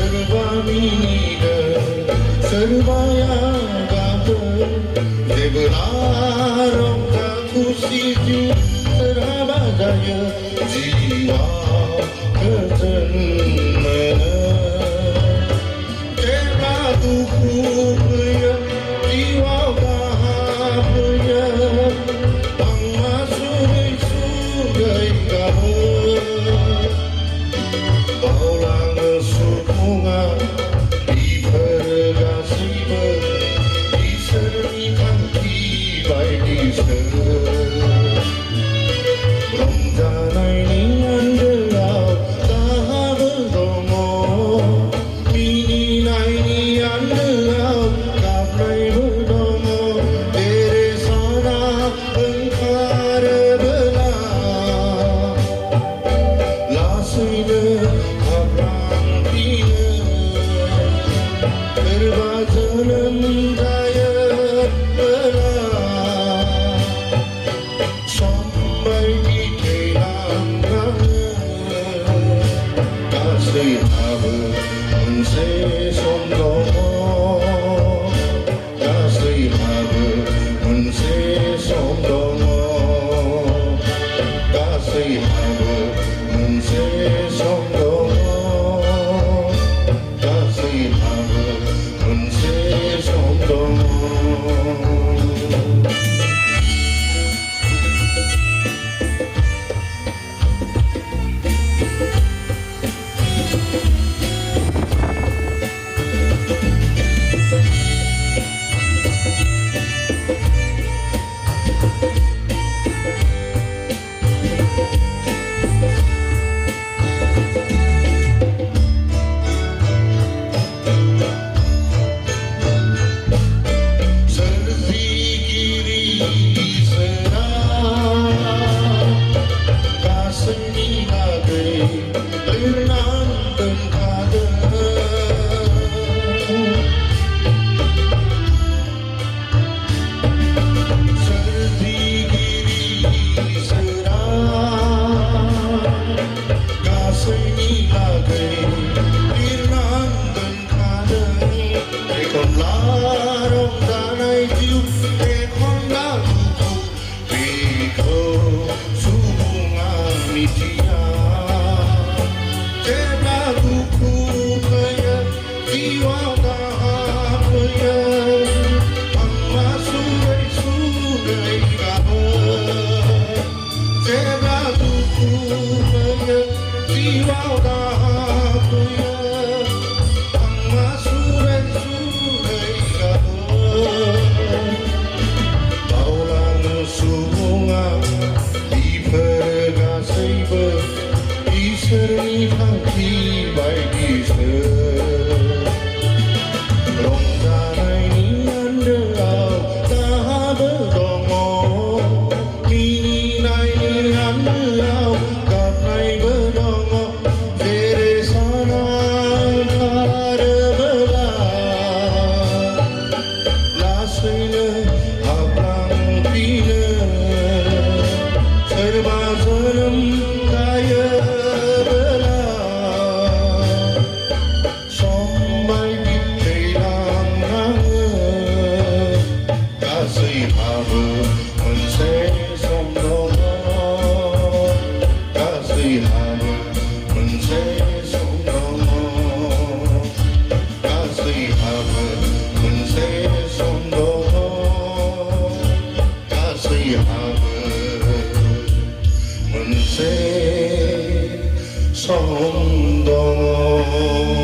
serba minida, serba yang gagal, debelarong aku siju terhabagaya jiwa ketenangan. Teratuku punya jiwa bahagia, ang masugai-sugai kamu. Baulang sukunga di bergasi di sermikan tibai di ser. Romjanai nian delau taha berdomo, mini nai nian delau kaplai berdomo, tere sana engkar belah, lasina abrang pina, berbajalan daya belah, sampai di kehilangan kasih abu mense somdomo, kasih abu mense somdomo, kasih abu mense somdomo, kasih abu mense somdomo. Song Dong.